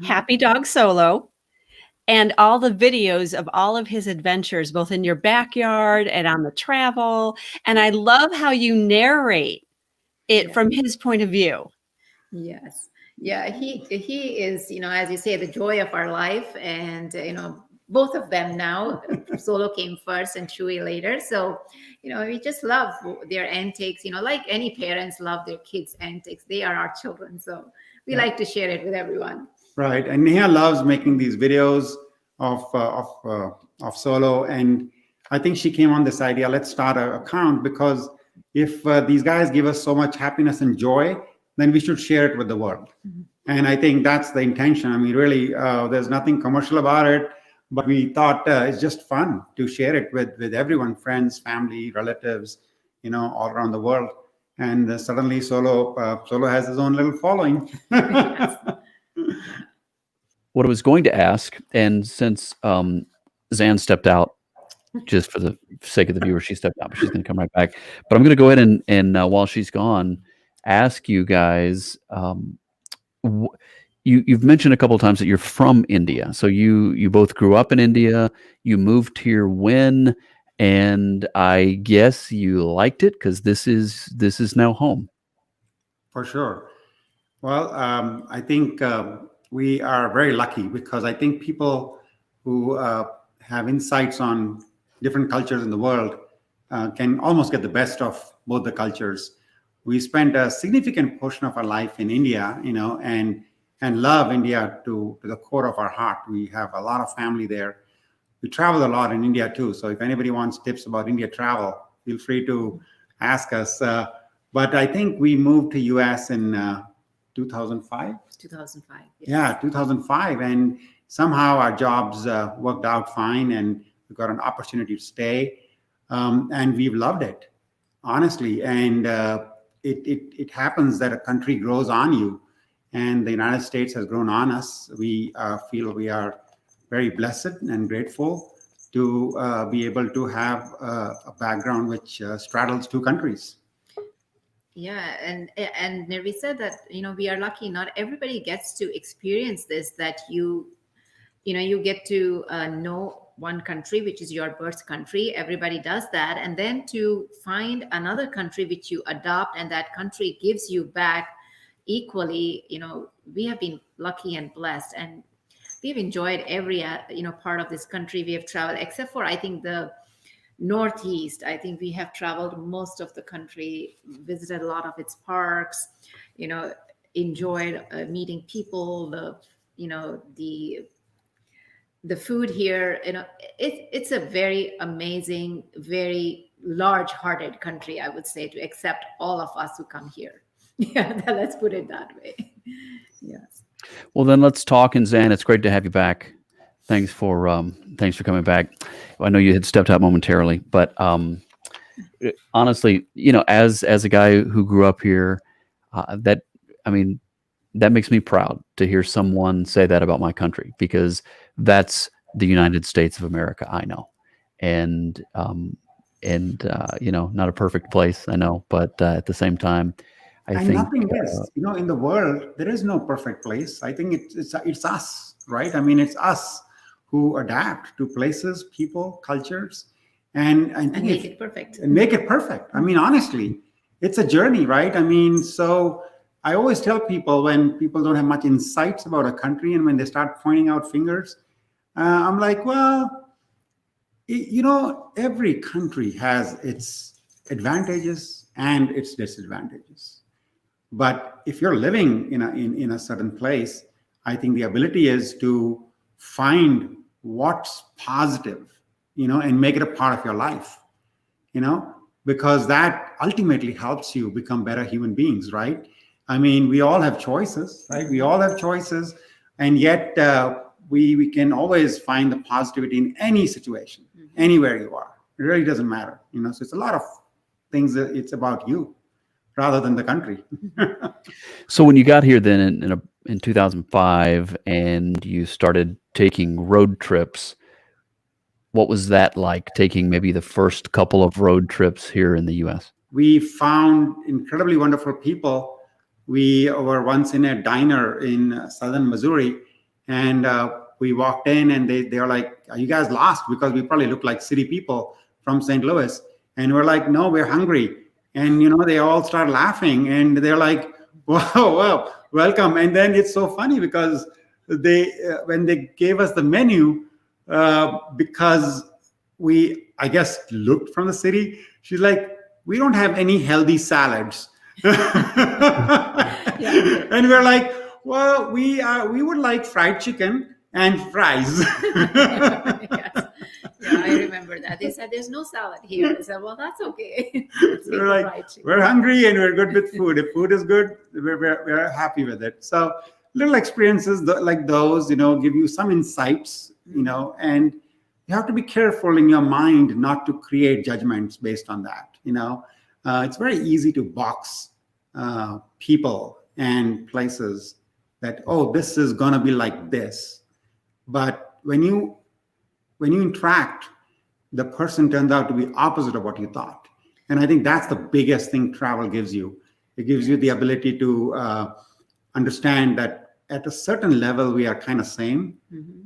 S2: Happy Dog Solo, and all the videos of all of his adventures, both in your backyard and on the travel. And I love how you narrate it from his point of view.
S4: Yes. Yeah, he is, as you say, the joy of our life. And, both of them now, Solo came first and Chewy later. So, we just love their antics, like any parents love their kids' antics. They are our children. So we like to share it with everyone.
S3: Right. And Neha loves making these videos of Solo. And I think she came on this idea, let's start an account, because if these guys give us so much happiness and joy, then we should share it with the world. And I think that's the intention. I mean, really, there's nothing commercial about it, but we thought it's just fun to share it with everyone, friends, family, relatives, all around the world. And suddenly Solo has his own little following.
S1: What I was going to ask, and since Zan stepped out, just for the sake of the viewer, she stepped out, but she's going to come right back. But I'm going to go ahead and while she's gone, ask you guys. You've mentioned a couple of times that you're from India, so you both grew up in India. You moved here when, and I guess you liked it because this is now home.
S3: For sure. Well, I think we are very lucky, because I think people who have insights on different cultures in the world can almost get the best of both the cultures. We spent a significant portion of our life in India, and love India to the core of our heart. We have a lot of family there. We travel a lot in India too. So if anybody wants tips about India travel, feel free to ask us. But I think we moved to US in 2005.
S4: 2005. Yes.
S3: Yeah, 2005. And somehow our jobs worked out fine, and we got an opportunity to stay. And we've loved it, honestly. And it happens that a country grows on you. And the United States has grown on us. We feel we are very blessed and grateful to be able to have a background which straddles two countries.
S4: Yeah, and Nirvi said that we are lucky. Not everybody gets to experience this. That you get to know one country, which is your birth country. Everybody does that, and then to find another country which you adopt, and that country gives you back equally. We have been lucky and blessed, and we've enjoyed every part of this country. We have traveled, except for I think the Northeast. I think we have traveled most of the country, visited a lot of its parks, enjoyed meeting people, the food here. It's a very amazing, very large-hearted country, I would say, to accept all of us who come here. Yeah, let's put it that way. Yes.
S1: Well, then let's talk. And Zan, it's great to have you back. Thanks for coming back. I know you had stepped out momentarily, but honestly, as a guy who grew up here, that makes me proud to hear someone say that about my country, because that's the United States of America. I know, and not a perfect place, I know, but at the same time, I think
S3: nothing is. In the world, there is no perfect place. I think it's us, right? I mean, it's us who adapt to places, people, cultures, and
S4: make it perfect.
S3: And make it perfect. I mean, honestly, it's a journey, right? I mean, so I always tell people when people don't have much insights about a country and when they start pointing out fingers, I'm like, well, every country has its advantages and its disadvantages. But if you're living in a certain place, I think the ability is to find what's positive, and make it a part of your life, because that ultimately helps you become better human beings, right? I mean, we all have choices, right? We all have choices, and yet we can always find the positivity in any situation, anywhere you are. It really doesn't matter, So it's a lot of things that it's about you rather than the country.
S1: So when you got here then in 2005 and you started taking road trips, what was that like, taking maybe the first couple of road trips here in the US?
S3: We found incredibly wonderful people. We were once in a diner in southern Missouri, and we walked in, and they were like, "Are you guys lost?" Because we probably looked like city people from St. Louis. And we're like, "No, we're hungry." And, they all start laughing, and they're like, "Wow, wow, welcome." And then it's so funny because when they gave us the menu, because we, I guess, looked from the city, she's like, "We don't have any healthy salads." And we're like, "Well, we would like fried chicken and fries."
S4: Yes. Yeah, I remember that. They said there's no salad here. I said, well, that's okay.
S3: We're like, we're hungry and we're good with food. If food is good, we're happy with it. So little experiences like those, give you some insights, and you have to be careful in your mind not to create judgments based on that. It's very easy to box people and places that, oh, this is going to be like this. But when you interact, the person turns out to be opposite of what you thought. And I think that's the biggest thing travel gives you. It gives you the ability to understand that at a certain level, we are kind of same.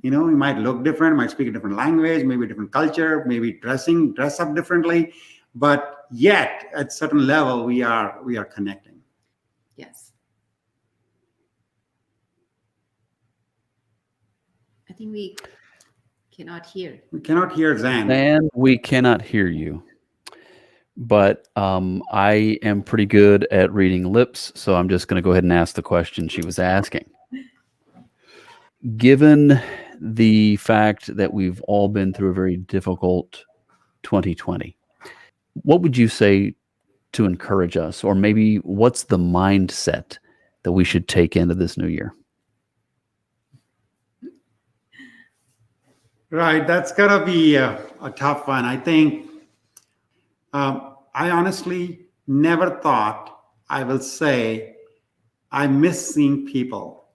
S3: We might look different, might speak a different language, maybe a different culture, maybe dress up differently. But yet, at certain level, we are connecting.
S4: Yes. I think we cannot hear.
S3: We cannot hear Zan.
S1: And we cannot hear you. But I am pretty good at reading lips, so I'm just going to go ahead and ask the question she was asking. Given the fact that we've all been through a very difficult 2020, what would you say to encourage us? Or maybe what's the mindset that we should take into this new year?
S3: Right, that's gonna be a tough one. I think I honestly never thought I will say I miss seeing people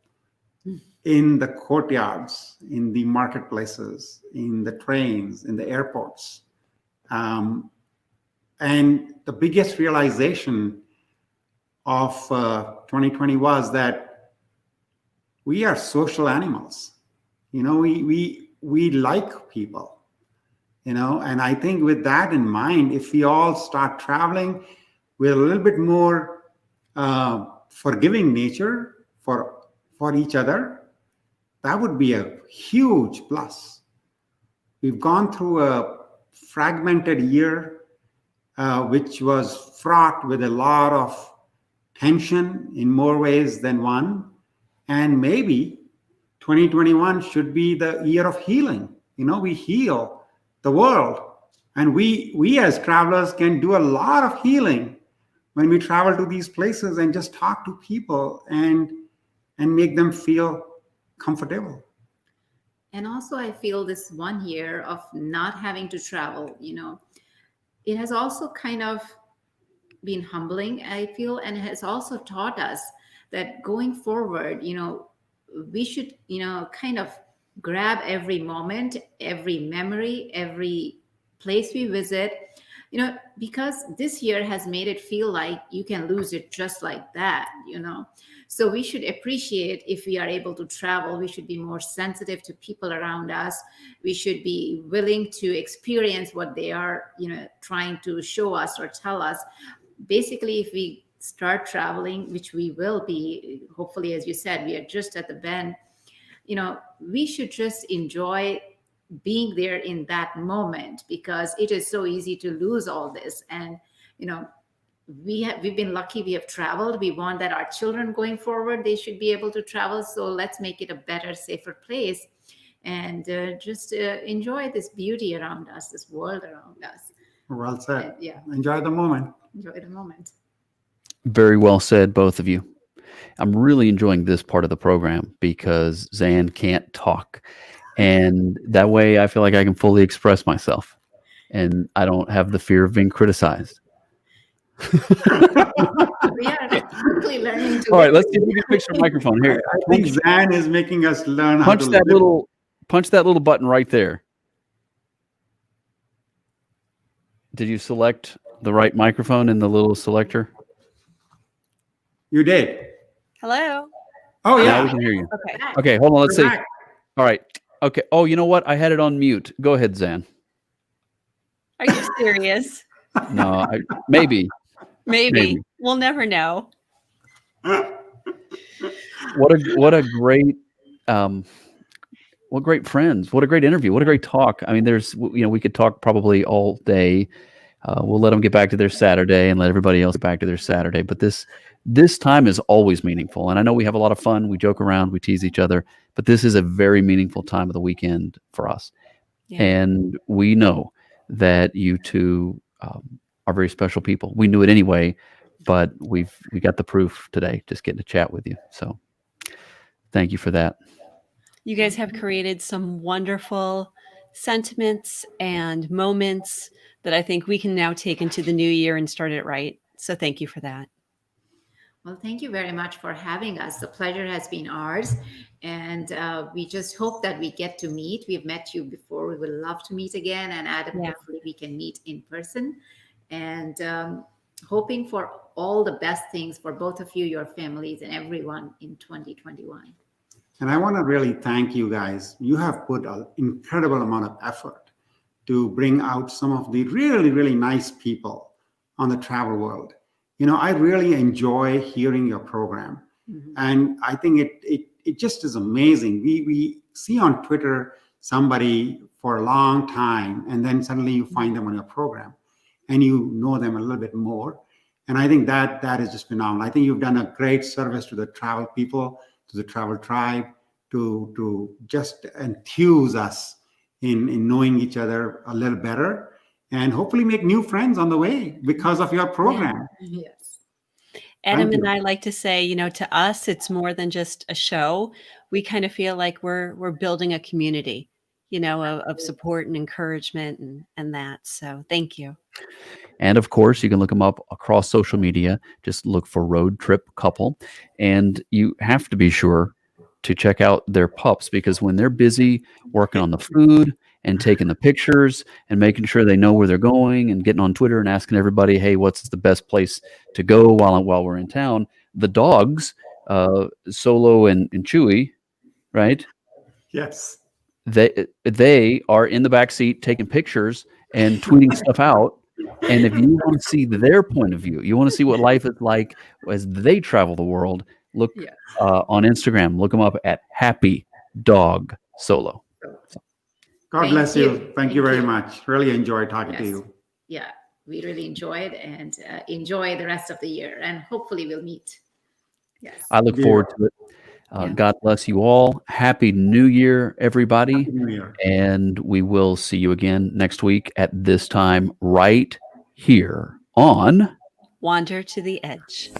S3: in the courtyards, in the marketplaces, in the trains, in the airports. And the biggest realization of 2020 was that we are social animals. We like people, and I think with that in mind, if we all start traveling with a little bit more forgiving nature for each other, that would be a huge plus. We've gone through a fragmented year, which was fraught with a lot of tension in more ways than one, and maybe 2021 should be the year of healing. We heal the world, and we as travelers can do a lot of healing when we travel to these places and just talk to people and make them feel comfortable.
S4: And also, I feel this 1 year of not having to travel, it has also kind of been humbling, I feel, and it has also taught us that going forward, we should, kind of grab every moment, every memory, every place we visit, because this year has made it feel like you can lose it just like that, So we should appreciate if we are able to travel. We should be more sensitive to people around us. We should be willing to experience what they are, trying to show us or tell us. Basically, if we start traveling, which we will be, hopefully, as you said, we are just at the bend, we should just enjoy being there in that moment, because it is so easy to lose all this. And, we've been lucky, we have traveled. We want that our children going forward, they should be able to travel. So let's make it a better, safer place, and just enjoy this beauty around us, this world around us.
S3: Well said.
S4: And, yeah,
S3: Enjoy the moment.
S4: enjoy the moment.
S1: Very well said, both of you. I'm really enjoying this part of the program because Zan can't talk. And that way I feel like I can fully express myself and I don't have the fear of being criticized.
S4: We are quickly learning to.
S1: All right, let's see if we can fix your microphone here.
S3: I think Zan is making us learn how
S1: Punch
S3: to
S1: that
S3: live.
S1: little button right there. Did you select the right microphone in the little selector?
S3: You did.
S2: Hello.
S3: Oh,
S1: Now
S3: yeah.
S1: we can hear you.
S2: Okay.
S1: Okay, hold on. Let's see.
S3: Correct.
S1: All right. Okay. Oh, you know what? I had it on mute. Go ahead, Zan.
S2: Are you serious?
S1: No, maybe.
S2: Maybe. We'll never know.
S1: What a great what great friends. What a great interview. What a great talk. I mean, we could talk probably all day. We'll let them get back to their Saturday and let everybody else get back to their Saturday. But this time is always meaningful. And I know we have a lot of fun. We joke around, we tease each other, but this is a very meaningful time of the weekend for us.
S2: Yeah.
S1: And we know that you two are very special people. We knew it anyway, but we got the proof today, just getting to chat with you. So thank you for that.
S2: You guys have created some wonderful sentiments and moments that I think we can now take into the new year and start it right. So thank you for that.
S4: Well, thank you very much for having us. The pleasure has been ours. And we just hope that we get to meet. We've met you before. We would love to meet again. And Adam, hopefully we can meet in person. And hoping for all the best things for both of you, your families, and everyone in 2021.
S3: And I want to really thank you guys. You have put an incredible amount of effort to bring out some of the really, really nice people on the travel world. I really enjoy hearing your program.
S4: Mm-hmm.
S3: And I think it just is amazing. We see on Twitter somebody for a long time, and then suddenly you find them on your program and you know them a little bit more. And I think that is just phenomenal. I think you've done a great service to the travel people, to the travel tribe, to just enthuse us in knowing each other a little better, and hopefully make new friends on the way because of your program.
S4: Yeah. Yes.
S2: Adam and I like to say, to us, it's more than just a show. We kind of feel like we're building a community, of support and encouragement and that. So thank you.
S1: And of course, you can look them up across social media. Just look for Road Trip Couple. And you have to be sure to check out their pups, because when they're busy working on the food and taking the pictures and making sure they know where they're going and getting on Twitter and asking everybody, hey, what's the best place to go while we're in town? The dogs, Solo and Chewy, right?
S3: Yes.
S1: They are in the back seat taking pictures and tweeting stuff out. And if you want to see their point of view, you want to see what life is like as they travel the world, look on Instagram. Look them up at Happy Dog Solo.
S3: God bless you. Thank you very much. Really enjoyed talking to you.
S4: Yeah, we really enjoyed, and enjoy the rest of the year. And hopefully we'll meet. Yes.
S1: I look forward to it. God bless you all. Happy New Year, everybody.
S3: Happy New Year.
S1: And we will see you again next week at this time right here on
S2: Wander to the Edge.